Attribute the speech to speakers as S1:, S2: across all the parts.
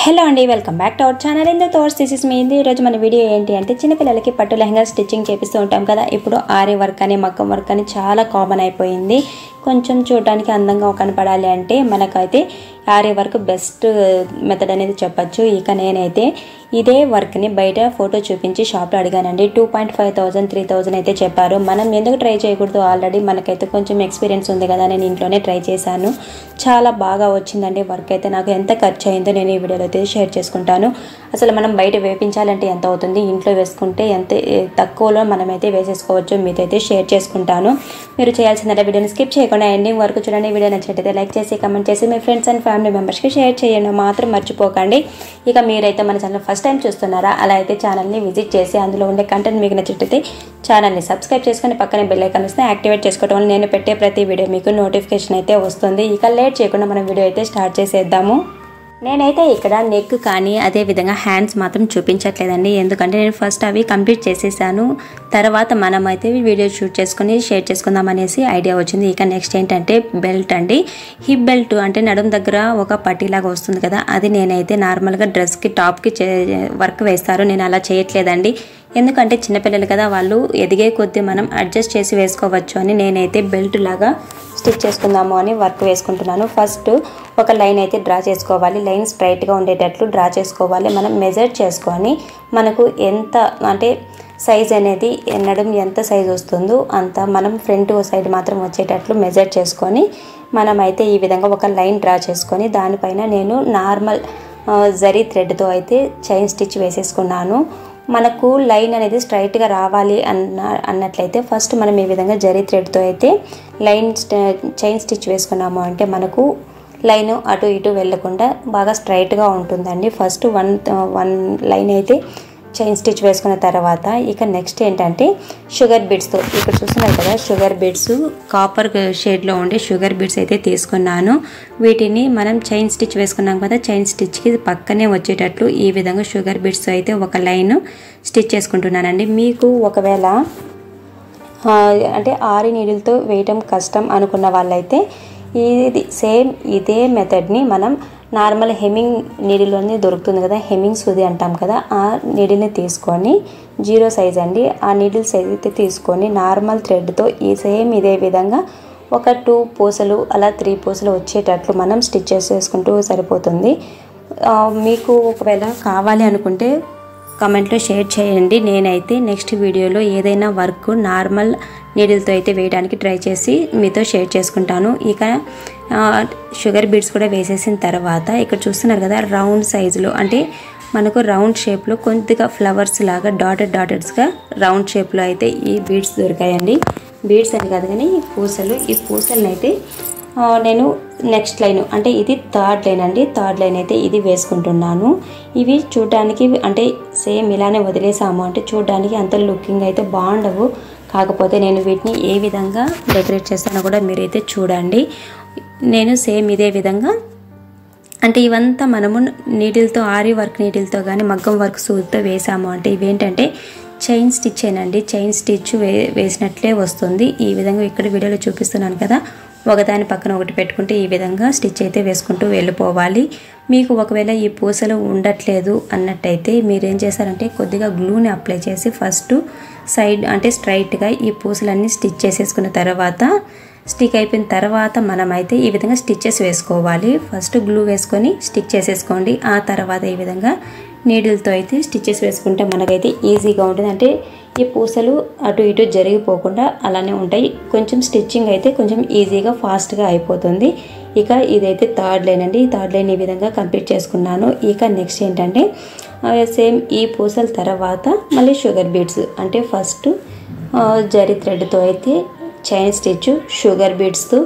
S1: Hello అండి, welcome back to our channel in the thoughts. This is me. ఈరోజు మన video ఏంటి అంటే, చిన్నపిల్లలకి పట్టు లెహంగా స్టిచ్చింగ్ చేపిస్తూ ఉంటాం కదా. ఇప్పుడు ఆరీ వర్క్ అని మగ్గం వర్క్ అని చాలా కామన్ అయిపోయింది. కొంచెం చూడడానికి అందంగా కనపడాలి అంటే మనకైతే ఆరీ వర్క్ బెస్ట్ మెథడ్ అనేది చెప్పచ్చు. ఇక నేనైతే ఇదే వర్క్ని బయట ఫోటో చూపించి షాప్లో అడిగానండి. 2,500 3,000 అయితే చెప్పారు. మనం ఎందుకు ట్రై చేయకూడదు? ఆల్రెడీ మనకైతే కొంచెం ఎక్స్పీరియన్స్ ఉంది కదా, నేను ఇంట్లోనే ట్రై చేశాను. చాలా బాగా వచ్చిందండి వర్క్ అయితే. నాకు ఎంత ఖర్చు అయిందో నేను ఈ వీడియోలో అయితే షేర్ చేసుకుంటాను. అసలు మనం బయట వేపించాలంటే ఎంత అవుతుంది, ఇంట్లో వేసుకుంటే ఎంత తక్కువలో మనమైతే వేసేసుకోవచ్చు, మీతో అయితే షేర్ చేసుకుంటాను. మీరు చేయాల్సిందంటే వీడియోని స్కిప్ చేయకుండా ఎండింగ్ వరకు చూడండి. వీడియో నచ్చినట్టయితే లైక్ చేసి కమెంట్ చేసి మీ ఫ్రెండ్స్ అండ్ ఫ్యామిలీ మెంబర్స్కి షేర్ చేయండి మాత్రం మర్చిపోకండి. ఇక మీరైతే మన ఛానల్ ఫస్ట్ టైం చూస్తున్నారా, అలా అయితే ఛానల్ని విజిట్ చేసి అందులో ఉండే కంటెంట్ మీకు నచ్చినట్టయితే ఛానల్ని సబ్స్క్రైబ్ చేసుకొని పక్కనే బెల్ ఐకాన్ వస్తే యాక్టివేట్ చేసుకోవడం వల్ల నేను పెట్టే ప్రతి వీడియో మీకు నోటిఫికేషన్ అయితే వస్తుంది. ఇక లేట్ చేయకుండా మనం వీడియో అయితే స్టార్ట్ చేసేద్దాము. నేనైతే ఇక్కడ నెక్ కానీ అదేవిధంగా హ్యాండ్స్ మాత్రం చూపించట్లేదండి, ఎందుకంటే నేను ఫస్ట్ అవి కంప్లీట్ చేసేసాను. తర్వాత మనమైతే వీడియో షూట్ చేసుకొని షేర్ చేసుకుందాం అనేసి ఐడియా వచ్చింది. ఇక నెక్స్ట్ ఏంటంటే బెల్ట్ అండి. హిప్ బెల్ట్ అంటే నడుము దగ్గర ఒక పట్టీలాగా వస్తుంది కదా, అది నేనైతే నార్మల్గా డ్రెస్కి టాప్కి వర్క్ వేస్తారు. నేను అలా చేయట్లేదండి, ఎందుకంటే చిన్నపిల్లలు కదా, వాళ్ళు ఎదిగే కొద్దీ మనం అడ్జస్ట్ చేసి వేసుకోవచ్చు అని నేనైతే బెల్ట్ లాగా స్టిచ్ చేసుకుందాము అని వర్క్ వేసుకుంటున్నాను. ఫస్ట్ ఒక లైన్ అయితే డ్రా చేసుకోవాలి. లైన్ స్ట్రైట్గా ఉండేటట్లు డ్రా చేసుకోవాలి. మనం మెజర్ చేసుకొని మనకు ఎంత అంటే సైజ్ అనేది నడుము ఎంత సైజ్ వస్తుందో అంత మనం ఫ్రంట్ సైడ్ మాత్రం వచ్చేటట్లు మెజర్ చేసుకొని మనమైతే ఈ విధంగా ఒక లైన్ డ్రా చేసుకొని దానిపైన నేను నార్మల్ జరీ థ్రెడ్తో అయితే చైన్ స్టిచ్ వేసేసుకున్నాను. మనకు లైన్ అనేది స్ట్రైట్గా రావాలి అన్నట్లయితే ఫస్ట్ మనం ఈ విధంగా జరీ థ్రెడ్తో అయితే చైన్ స్టిచ్ వేసుకున్నాము అంటే మనకు లైన్ అటు ఇటు వెళ్ళకుండా బాగా స్ట్రైట్గా ఉంటుందండి. ఫస్ట్ వన్ లైన్ అయితే చైన్ స్టిచ్ వేసుకున్న తర్వాత ఇక నెక్స్ట్ ఏంటంటే షుగర్ బీడ్స్తో, ఇక్కడ చూస్తున్నారు కదా షుగర్ బీడ్స్, కాపర్ షేడ్లో ఉండే షుగర్ బీడ్స్ అయితే తీసుకున్నాను. వీటిని మనం చైన్ స్టిచ్ వేసుకున్నాం కదా, చైన్ స్టిచ్కి పక్కనే వచ్చేటట్లు ఈ విధంగా షుగర్ బీడ్స్ అయితే ఒక లైన్ స్టిచ్ చేసుకుంటున్నానండి. మీకు ఒకవేళ అంటే ఆరి నీడిల్తో వేయటం కష్టం అనుకున్న వాళ్ళైతే సేమ్ ఇదే మెథడ్ని మనం నార్మల్ హెమ్మింగ్ నీడిల్లోనే దొరుకుతుంది కదా, హెమ్మింగ్ సూది అంటాం కదా, ఆ నీడిల్ని తీసుకొని 0 సైజ్ అండి, ఆ నీడిల్ సైజ్ అయితే తీసుకొని నార్మల్ థ్రెడ్తో సేమ్ ఇదే విధంగా ఒక 2 పూసలు అలా 3 పూసలు వచ్చేటట్లు మనం స్టిచ్ చేసుకుంటూ సరిపోతుంది. మీకు ఒకవేళ కావాలి అనుకుంటే కామెంట్లో షేర్ చేయండి. నేనైతే నెక్స్ట్ వీడియోలో ఏదైనా వర్క్ నార్మల్ నీడిల్తో అయితే వేయడానికి ట్రై చేసి మీతో షేర్ చేసుకుంటాను. ఇక షుగర్ బీడ్స్ కూడా వేసేసిన తర్వాత ఇక్కడ చూస్తున్నారు కదా రౌండ్ సైజులో అంటే మనకు రౌండ్ షేప్లో కొద్దిగా ఫ్లవర్స్ లాగా డాటెడ్స్గా రౌండ్ షేప్లో అయితే ఈ బీడ్స్ దొరికాయండి. బీడ్స్ అని కాదు కానీ ఈ పూసలను అయితే నేను నెక్స్ట్ లైన్ అంటే ఇది థర్డ్ లైన్ అండి, థర్డ్ లైన్ అయితే ఇది వేసుకుంటున్నాను. ఇవి చూడడానికి అంటే సేమ్ ఇలానే వదిలేసాము అంటే చూడడానికి అంత లుకింగ్ అయితే బాగుండవు. కాకపోతే నేను వీటిని ఏ విధంగా డెకరేట్ చేస్తానో కూడా మీరైతే చూడండి. నేను సేమ్ ఇదే విధంగా అంటే ఇవంతా మనము నీడిల్తో ఆరీ వర్క్ నీడిల్తో కానీ మగ్గం వర్క్ సూదితో వేసాము అంటే ఇవేంటంటే చైన్ స్టిచ్ ఏనండి, చైన్ స్టిచ్ వేసినట్లే వస్తుంది. ఈ విధంగా ఇక్కడ వీడియోలో చూపిస్తున్నాను కదా, ఒకదాని పక్కన ఒకటి పెట్టుకుంటే ఈ విధంగా స్టిచ్ అయితే వేసుకుంటూ వెళ్ళిపోవాలి. మీకు ఒకవేళ ఈ పూసలు ఉండట్లేదు అన్నట్టయితే మీరేం చేస్తారంటే కొద్దిగా గ్లూని అప్లై చేసి ఫస్ట్ సైడ్ అంటే స్ట్రైట్గా ఈ పూసలన్నీ స్టిచ్ చేసేసుకున్న తర్వాత స్టిక్ అయిపోయిన తర్వాత మనమైతే ఈ విధంగా స్టిచ్చెస్ వేసుకోవాలి. ఫస్ట్ గ్లూ వేసుకొని స్టిక్ చేసేసుకోండి. ఆ తర్వాత ఈ విధంగా నీడిల్తో అయితే స్టిచ్చెస్ వేసుకుంటే మనకైతే ఈజీగా ఉంటుంది. అంటే ఈ పూసలు అటు ఇటు జరిగిపోకుండా అలానే ఉంటాయి. కొంచెం స్టిచ్చింగ్ అయితే కొంచెం ఈజీగా ఫాస్ట్గా అయిపోతుంది. ఇక ఇదైతే థర్డ్ లైన్ అండి, థర్డ్ లైన్ ఈ విధంగా కంప్లీట్ చేసుకున్నాను. ఇక నెక్స్ట్ ఏంటంటే సేమ్ ఈ పూసల తర్వాత మళ్ళీ షుగర్ బీడ్స్ అంటే ఫస్ట్ జరీ థ్రెడ్తో అయితే చైన్ స్టిచ్, షుగర్ బీడ్స్తో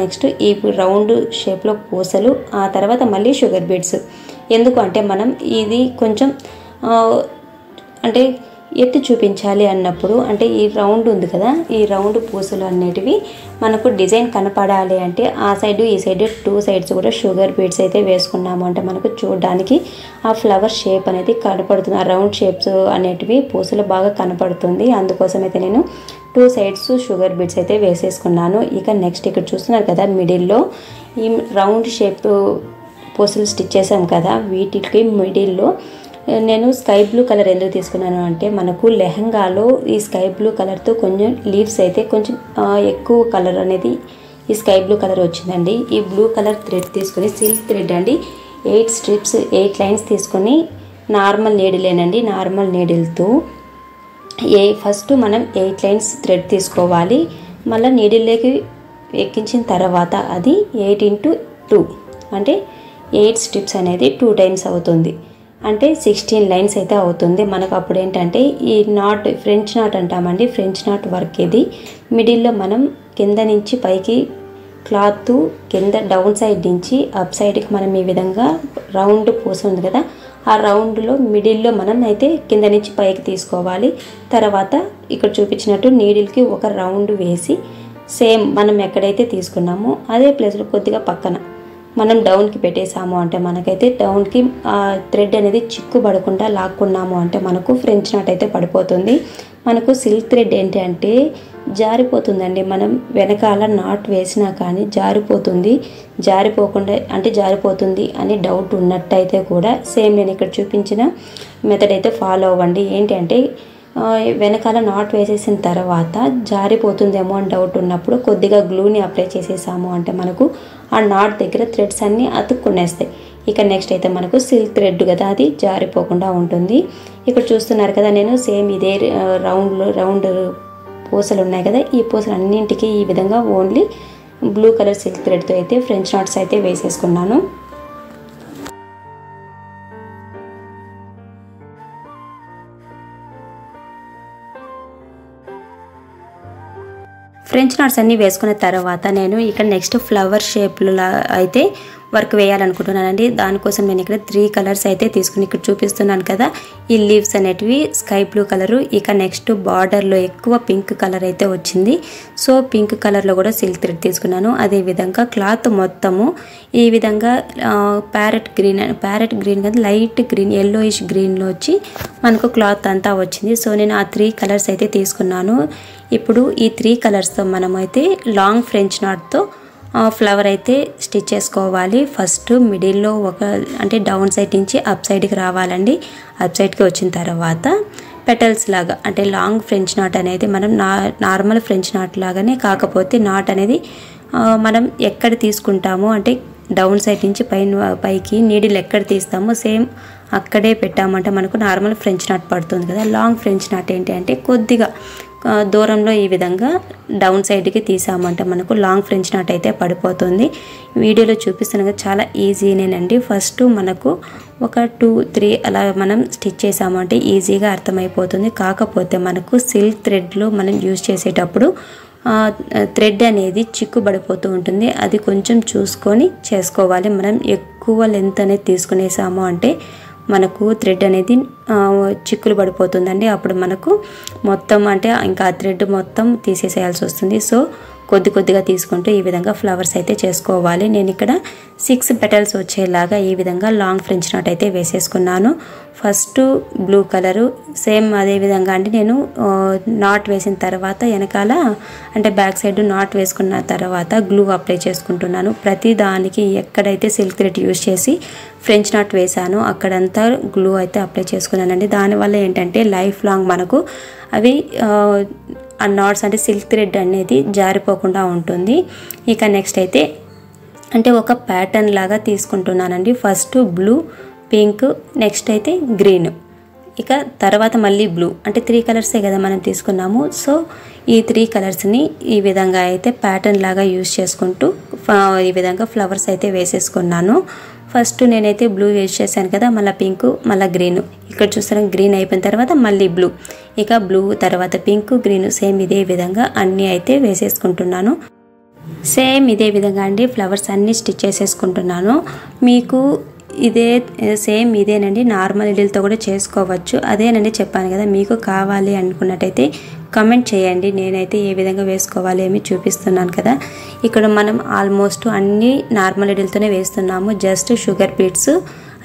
S1: నెక్స్ట్ ఈ రౌండ్ షేప్లో పూసలు, ఆ తర్వాత మళ్ళీ షుగర్ బీడ్స్. ఎందుకు అంటే మనం ఇది కొంచెం అంటే ఎత్తి చూపించాలి అన్నప్పుడు అంటే ఈ రౌండ్ ఉంది కదా, ఈ రౌండ్ పూసలు అనేటివి మనకు డిజైన్ కనపడాలి అంటే ఆ సైడ్ ఈ సైడ్ 2 సైడ్స్ కూడా షుగర్ బీడ్స్ అయితే వేసుకున్నాము అంటే మనకు చూడడానికి ఆ ఫ్లవర్ షేప్ అనేది కనపడుతుంది. ఆ రౌండ్ షేప్స్ అనేటివి పూసలు బాగా కనపడుతుంది. అందుకోసం అయితే నేను 2 సైడ్స్ షుగర్ బీడ్స్ అయితే వేసేసుకున్నాను. ఇక నెక్స్ట్ ఇక్కడ చూస్తున్నారు కదా మిడిల్లో ఈ రౌండ్ షేప్ పూసలు స్టిచ్ చేసాం కదా, వీటికి మిడిల్లో నేను స్కై బ్లూ కలర్ ఎందుకు తీసుకున్నాను అంటే మనకు లెహంగాలో ఈ స్కై బ్లూ కలర్తో కొంచెం లీవ్స్ అయితే కొంచెం ఎక్కువ కలర్ అనేది ఈ స్కై బ్లూ కలర్ వచ్చిందండి. ఈ బ్లూ కలర్ థ్రెడ్ తీసుకొని సిల్క్ థ్రెడ్ అండి 8 స్ట్రిప్స్ 8 లైన్స్ తీసుకొని నార్మల్ నీడిలేనండి, నార్మల్ నీడిల్తో ఫస్ట్ మనం 8 లైన్స్ థ్రెడ్ తీసుకోవాలి. మళ్ళీ నీడిల్లోకి ఎక్కించిన తర్వాత అది 8 into 2 అంటే 8 స్ట్రిప్స్ అనేది 2 టైమ్స్ అవుతుంది, అంటే 16 లైన్స్ అయితే అవుతుంది మనకు. అప్పుడు ఏంటంటే ఈ నాట్ ఫ్రెంచ్ నాట్ అంటామండి, ఫ్రెంచ్ నాట్ వర్క్ ఇది. మిడిల్లో మనం కింద నుంచి పైకి క్లాత్ కింద డౌన్ సైడ్ నుంచి అప్ సైడ్కి మనం ఈ విధంగా రౌండ్ పూస ఉంది కదా, ఆ రౌండ్లో మిడిల్లో మనం అయితే కింద నుంచి పైకి తీసుకోవాలి. తర్వాత ఇక్కడ చూపించినట్టు నీడిల్కి ఒక రౌండ్ వేసి సేమ్ మనం ఎక్కడైతే తీసుకున్నామో అదే ప్లేస్లో కొద్దిగా పక్కన మనం డౌన్కి పెట్టేసాము అంటే మనకైతే డౌన్కి థ్రెడ్ అనేది చిక్కుబడకుండా లాక్కున్నాము అంటే మనకు ఫ్రెంచ్ నాట్ అయితే పడిపోతుంది. మనకు సిల్క్ థ్రెడ్ ఏంటి అంటే జారిపోతుందండి, మనం వెనకాల నాట్ వేసినా కానీ జారిపోతుంది. జారిపోకుండా అంటే జారిపోతుంది అని డౌట్ ఉన్నట్టయితే కూడా సేమ్ నేను ఇక్కడ చూపించిన మెథడ్ అయితే ఫాలో అవ్వండి. ఏంటి అంటే వెనకాల నాట్ వేసేసిన తర్వాత జారిపోతుందేమో అని డౌట్ ఉన్నప్పుడు కొద్దిగా గ్లూని అప్లై చేసేసాము అంటే మనకు ఆ నాట్ దగ్గర థ్రెడ్స్ అన్నీ అతుక్కునేస్తాయి. ఇక నెక్స్ట్ అయితే మనకు సిల్క్ థ్రెడ్ కదా, అది జారిపోకుండా ఉంటుంది. ఇక్కడ చూస్తున్నారు కదా, నేను సేమ్ ఇదే రౌండ్ పూసలు ఉన్నాయి కదా, ఈ పూసలు అన్నింటికి ఈ విధంగా ఓన్లీ బ్లూ కలర్ సిల్క్ థ్రెడ్తో అయితే ఫ్రెంచ్ నాట్స్ అయితే వేసేసుకున్నాను. ఫ్రెంచ్ నాట్స్ అన్నీ వేసుకున్న తర్వాత నేను ఇక్కడ నెక్స్ట్ ఫ్లవర్ షేప్లో అయితే వర్క్ వేయాలనుకుంటున్నానండి. దానికోసం నేను ఇక్కడ 3 కలర్స్ అయితే తీసుకుని ఇక్కడ చూపిస్తున్నాను కదా, ఈ లీవ్స్ అనేటివి స్కై బ్లూ కలరు. ఇక నెక్స్ట్ బార్డర్లో ఎక్కువ పింక్ కలర్ అయితే వచ్చింది, సో పింక్ కలర్లో కూడా సిల్క్ థ్రెడ్ తీసుకున్నాను. అదేవిధంగా క్లాత్ మొత్తము ఈ విధంగా ప్యారెట్ గ్రీన్ కదా, లైట్ గ్రీన్ ఎల్లోయిష్ గ్రీన్లో వచ్చి మనకు క్లాత్ అంతా వచ్చింది. సో నేను ఆ 3 కలర్స్ అయితే తీసుకున్నాను. ఇప్పుడు ఈ 3 కలర్స్తో మనమైతే లాంగ్ ఫ్రెంచ్ నాట్తో ఫ్లవర్ అయితే స్టిచ్ చేసుకోవాలి. ఫస్ట్ మిడిల్లో అంటే డౌన్ సైడ్ నుంచి అప్ సైడ్కి రావాలండి. అప్ సైడ్కి వచ్చిన తర్వాత పెటల్స్ లాగా అంటే లాంగ్ ఫ్రెంచ్ నాట్ అనేది మనం నార్మల్ ఫ్రెంచ్ నాట్ లాగానే, కాకపోతే నాట్ అనేది మనం ఎక్కడ తీసుకుంటామో అంటే డౌన్ సైడ్ నుంచి పైకి నీడిల్ ఎక్కడ తీస్తామో సేమ్ అక్కడే పెట్టామంటే మనకు నార్మల్ ఫ్రెంచ్ నాట్ పడుతుంది కదా. లాంగ్ ఫ్రెంచ్ నాట్ ఏంటి అంటే కొద్దిగా దూరంలో ఈ విధంగా డౌన్ సైడ్కి తీసామంటే మనకు లాంగ్ ఫ్రెంచ్ నాట్ అయితే పడిపోతుంది. వీడియోలో చూపిస్తున్నది చాలా ఈజీనేనండి. ఫస్ట్ మనకు ఒక 2-3 అలా మనం స్టిచ్ చేసామంటే ఈజీగా అర్థమైపోతుంది. కాకపోతే మనకు సిల్క్ థ్రెడ్లో మనం యూజ్ చేసేటప్పుడు థ్రెడ్ అనేది చిక్కుబడిపోతూ ఉంటుంది, అది కొంచెం చూసుకొని చేసుకోవాలి. మనం ఎక్కువ లెంత్ అనేది తీసుకునేసాము అంటే మనకు థ్రెడ్ అనేది చిక్కులు పడిపోతుందండి. అప్పుడు మనకు మొత్తం అంటే ఇంకా ఆ థ్రెడ్ మొత్తం తీసేసేయాల్సి వస్తుంది. సో కొద్దిగా తీసుకుంటూ ఈ విధంగా ఫ్లవర్స్ అయితే చేసుకోవాలి. నేను ఇక్కడ 6 పెటల్స్ వచ్చేలాగా ఈ విధంగా లాంగ్ ఫ్రెంచ్ నాట్ అయితే వేసేసుకున్నాను. ఫస్ట్ బ్లూ కలరు సేమ్ అదే విధంగా అండి నేను నాట్ వేసిన తర్వాత వెనకాల అంటే బ్యాక్ సైడ్ నాట్ వేసుకున్న తర్వాత గ్లూ అప్లై చేసుకుంటున్నాను. ప్రతి దానికి ఎక్కడైతే సిల్క్ థ్రెడ్ యూజ్ చేసి ఫ్రెంచ్ నాట్ వేసానో అక్కడంతా గ్లూ అయితే అప్లై చేసుకున్నానండి. దానివల్ల ఏంటంటే లైఫ్ లాంగ్ మనకు అవి ఆ నాట్స్ అంటే సిల్క్ థ్రెడ్ అనేది జారిపోకుండా ఉంటుంది. ఇక నెక్స్ట్ అయితే అంటే ఒక ప్యాటర్న్ లాగా తీసుకుంటున్నానండి. ఫస్ట్ బ్లూ, పింక్, నెక్స్ట్ అయితే గ్రీన్, ఇక తర్వాత మళ్ళీ బ్లూ అంటే 3 కలర్సే కదా మనం తీసుకున్నాము. సో ఈ 3 కలర్స్ని ఈ విధంగా అయితే ప్యాటర్న్ లాగా యూజ్ చేసుకుంటూ ఈ విధంగా ఫ్లవర్స్ అయితే వేసేసుకున్నాను. ఫస్ట్ నేనైతే బ్లూ యూజ్ చేశాను కదా, మళ్ళీ పింక్, మళ్ళీ గ్రీన్. ఇక్కడ చూస్తాను గ్రీన్ అయిపోయిన తర్వాత మళ్ళీ బ్లూ, ఇక బ్లూ తర్వాత పింక్, గ్రీన్ సేమ్ ఇదే విధంగా అన్నీ అయితే వేసేసుకుంటున్నాను. సేమ్ ఇదే విధంగా అండి ఫ్లవర్స్ అన్నీ స్టిచ్ చేసేసుకుంటున్నాను. మీకు ఇదే సేమ్ ఇదేనండి నార్మల్ నీడిల్తో కూడా చేసుకోవచ్చు. అదేనండి చెప్పాను కదా, మీకు కావాలి అనుకున్నట్టయితే కమెంట్ చేయండి. నేనైతే ఏ విధంగా వేసుకోవాలి ఏమి చూపిస్తున్నాను కదా. ఇక్కడ మనం ఆల్మోస్ట్ అన్నీ నార్మల్ నీడిల్తోనే వేస్తున్నాము. జస్ట్ షుగర్ బీడ్స్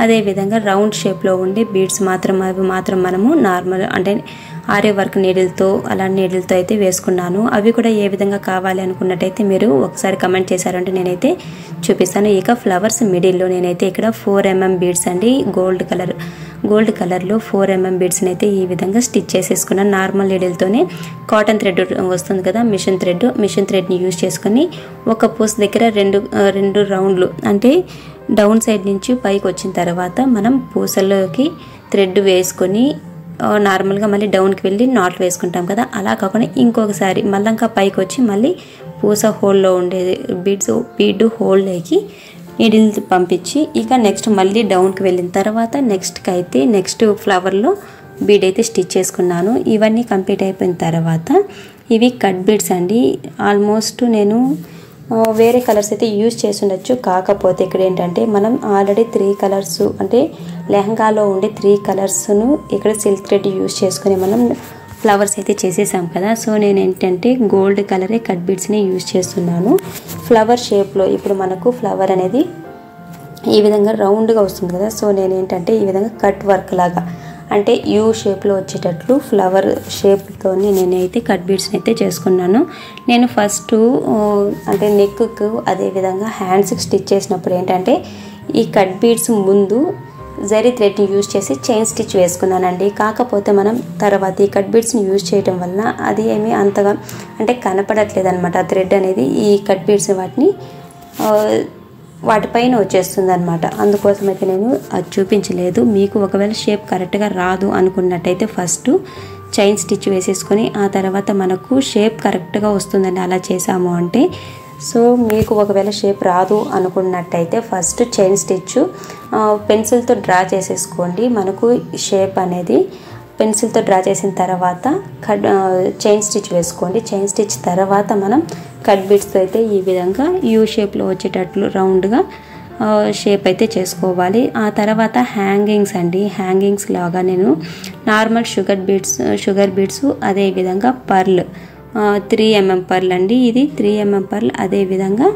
S1: అదేవిధంగా రౌండ్ షేప్లో ఉండే బీడ్స్ మాత్రం అవి మాత్రం మనము నార్మల్ అంటే ఆరే వర్క్ నీడిల్తో అలాంటి నీడిల్తో అయితే వేసుకున్నాను. అవి కూడా ఏ విధంగా కావాలి అనుకున్నట్టయితే మీరు ఒకసారి కమెంట్ చేశారంటే నేనైతే చూపిస్తాను. ఇక ఫ్లవర్స్ మిడిల్లో నేనైతే ఇక్కడ 4mm బీడ్స్ అండి, గోల్డ్ కలర్లో 4mm బీడ్స్ని అయితే ఈ విధంగా స్టిచ్ చేసేసుకున్నాను. నార్మల్ నీడిల్తోనే కాటన్ థ్రెడ్ వస్తుంది కదా, మిషన్ థ్రెడ్ని యూజ్ చేసుకొని ఒక పూస దగ్గర రెండు రౌండ్లు అంటే డౌన్ సైడ్ నుంచి పైకి వచ్చిన తర్వాత మనం పూసలోకి థ్రెడ్ వేసుకొని నార్మల్గా మళ్ళీ డౌన్కి వెళ్ళి నాట్లు వేసుకుంటాం కదా, అలా కాకుండా ఇంకొకసారి మళ్ళీ పైకి వచ్చి మళ్ళీ పూస హోల్లో ఉండేది బీడ్ హోల్లోకి నీడిల్ పంపించి ఇక నెక్స్ట్ మళ్ళీ డౌన్కి వెళ్ళిన తర్వాత నెక్స్ట్ ఫ్లవర్లో బీడ్ అయితే స్టిచ్ చేసుకున్నాను. ఇవన్నీ కంప్లీట్ అయిపోయిన తర్వాత ఇవి కట్ బీడ్స్ అండి. ఆల్మోస్ట్ నేను వేరే కలర్స్ అయితే యూజ్ చేసి ఉండొచ్చు, కాకపోతే ఇక్కడ ఏంటంటే మనం ఆల్రెడీ 3 కలర్స్ అంటే లెహంగాలో ఉండే 3 కలర్స్ను ఇక్కడ సిల్క్ థ్రెడ్ యూజ్ చేసుకుని మనం ఫ్లవర్స్ అయితే చేసేసాం కదా. సో నేను ఏంటంటే గోల్డ్ కలరే కట్ బీడ్స్ని యూజ్ చేస్తున్నాను. ఫ్లవర్ షేప్లో ఇప్పుడు మనకు ఫ్లవర్ అనేది ఈ విధంగా రౌండ్గా వస్తుంది కదా, సో నేను ఏంటంటే ఈ విధంగా కట్ వర్క్ లాగా అంటే యూ షేప్లో వచ్చేటట్లు ఫ్లవర్ షేప్తో నేనైతే కట్ బీడ్స్ని అయితే చేసుకున్నాను. నేను ఫస్ట్ అంటే నెక్కు అదేవిధంగా హ్యాండ్స్కి స్టిచ్ చేసినప్పుడు ఏంటంటే ఈ కట్ బీడ్స్ ముందు జరీ థ్రెడ్ని యూజ్ చేసి చైన్ స్టిచ్ వేసుకున్నానండి. కాకపోతే మనం తర్వాత ఈ కట్ బీడ్స్ని యూజ్ చేయడం వల్ల అది ఏమీ అంతగా అంటే కనపడట్లేదు అనమాట. ఆ థ్రెడ్ అనేది ఈ కట్ బీడ్స్ వాటిపైన వచ్చేస్తుంది అనమాట. అందుకోసం అయితే నేను అది చూపించలేదు. మీకు ఒకవేళ షేప్ కరెక్ట్గా రాదు అనుకున్నట్టయితే ఫస్ట్ చైన్ స్టిచ్ వేసేసుకొని ఆ తర్వాత మనకు షేప్ కరెక్ట్గా వస్తుందండి అలా చేసాము అంటే. సో మీకు ఒకవేళ షేప్ రాదు అనుకున్నట్టయితే ఫస్ట్ చైన్ స్టిచ్ పెన్సిల్తో డ్రా చేసేసుకోండి. మనకు షేప్ అనేది పెన్సిల్తో డ్రా చేసిన తర్వాత చైన్ స్టిచ్ వేసుకోండి. చైన్ స్టిచ్ తర్వాత మనం కట్ బీడ్స్తో అయితే ఈ విధంగా యూ షేప్లో వచ్చేటట్లు రౌండ్గా షేప్ అయితే చేసుకోవాలి. ఆ తర్వాత హ్యాంగింగ్స్ అండి, హ్యాంగింగ్స్ లాగా నేను నార్మల్ షుగర్ బీడ్స్ అదేవిధంగా పర్ల్ 3mm పర్ల్ అండి, ఇది 3mm పర్ల్ అదేవిధంగా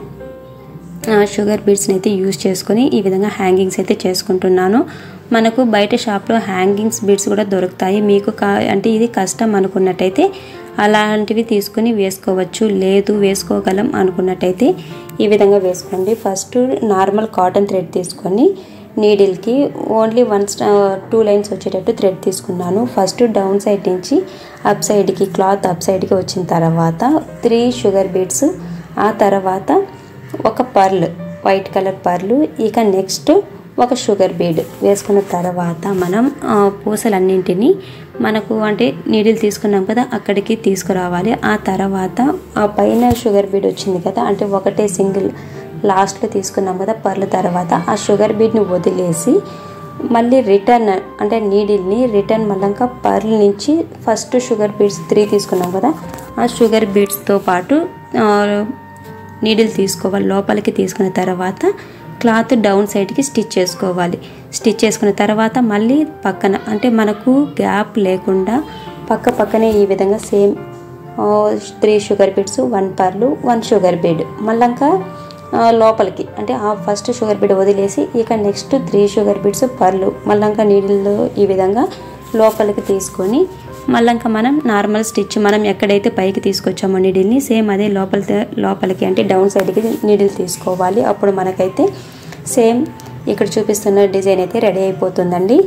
S1: షుగర్ బీడ్స్ని అయితే యూజ్ చేసుకొని ఈ విధంగా హ్యాంగింగ్స్ అయితే చేసుకుంటున్నాను. మనకు బయట షాప్లో హ్యాంగింగ్స్ బీడ్స్ కూడా దొరుకుతాయి. మీకు అంటే ఇది కష్టం అనుకున్నట్టయితే అలాంటివి తీసుకుని వేసుకోవచ్చు, లేదు వేసుకోగలం అనుకున్నట్టయితే ఈ విధంగా వేసుకోండి. ఫస్ట్ నార్మల్ కాటన్ థ్రెడ్ తీసుకొని నీడిల్కి ఓన్లీ 2 లైన్స్ వచ్చేటట్టు థ్రెడ్ తీసుకున్నాను. ఫస్ట్ డౌన్ సైడ్ నుంచి అప్ సైడ్కి క్లాత్ అప్ సైడ్కి వచ్చిన తర్వాత 3 షుగర్ బీడ్స్, ఆ తర్వాత ఒక పర్ల్ వైట్ కలర్ పర్లు, ఇక నెక్స్ట్ ఒక షుగర్ బీడ్ వేసుకున్న తర్వాత మనం పూసలన్నింటినీ మనకు అంటే నీడిల్ తీసుకున్నాం కదా అక్కడికి తీసుకురావాలి. ఆ తర్వాత ఆ పైన షుగర్ బీడ్ వచ్చింది కదా అంటే ఒకటే సింగిల్ లాస్ట్లో తీసుకున్నాం కదా పర్ల తర్వాత ఆ షుగర్ బీడ్ని వదిలేసి మళ్ళీ రిటర్న్ అంటే నీడిల్ని రిటర్న్ మళ్ళీ పర్ల్ నుంచి ఫస్ట్ షుగర్ బీడ్స్ 3 తీసుకున్నాం కదా ఆ షుగర్ బీడ్స్తో పాటు నీడిల్ తీసుకోవాలి. లోపలికి తీసుకున్న తర్వాత క్లాత్ డౌన్ సైడ్కి స్టిచ్ చేసుకోవాలి. స్టిచ్ చేసుకున్న తర్వాత మళ్ళీ పక్కన అంటే మనకు గ్యాప్ లేకుండా పక్కనే ఈ విధంగా same 3 sugar beads 1 పర్లు 1 sugar bead మళ్ళీ లోపలికి అంటే ఆ ఫస్ట్ షుగర్ బీడ్ వదిలేసి ఇక నెక్స్ట్ 3 షుగర్ బీడ్స్ పర్లు మళ్ళీ నీడిల్లో ఈ విధంగా లోపలికి తీసుకొని మళ్ళీ మనం నార్మల్ స్టిచ్ మనం ఎక్కడైతే పైకి తీసుకొచ్చామో నీడిల్ని సేమ్ అదే లోపలికి అంటే డౌన్ సైడ్కి నీడిల్ తీసుకోవాలి. అప్పుడు మనకైతే సేమ్ ఇక్కడ చూపిస్తున్న డిజైన్ అయితే రెడీ అయిపోతుందండి.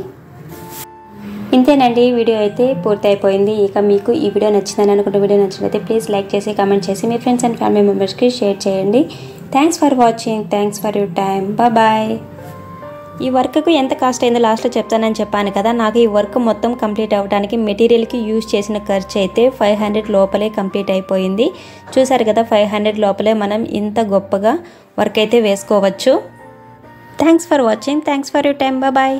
S1: ఇంతేనండి, వీడియో అయితే పూర్తి అయిపోయింది. ఇక మీకు ఈ వీడియో నచ్చిందని అనుకుంటే వీడియో నచ్చినట్లయితే ప్లీజ్ లైక్ చేసి కామెంట్ చేసి మీ ఫ్రెండ్స్ అండ్ ఫ్యామిలీ మెంబర్స్కి షేర్ చేయండి. Thanks for watching, thanks for your time, bye. ఈ వర్క్కు ఎంత కాస్ట్ అయిందో లాస్ట్లో చెప్తానని చెప్పాను కదా. నాకు ఈ వర్క్ మొత్తం కంప్లీట్ అవ్వడానికి మెటీరియల్కి యూజ్ చేసిన ఖర్చు అయితే 500 లోపలే కంప్లీట్ అయిపోయింది. చూసారు కదా 500 లోపలే మనం ఇంత గొప్పగా వర్క్ అయితే వేసుకోవచ్చు. Thanks for watching, thanks for your time, bye.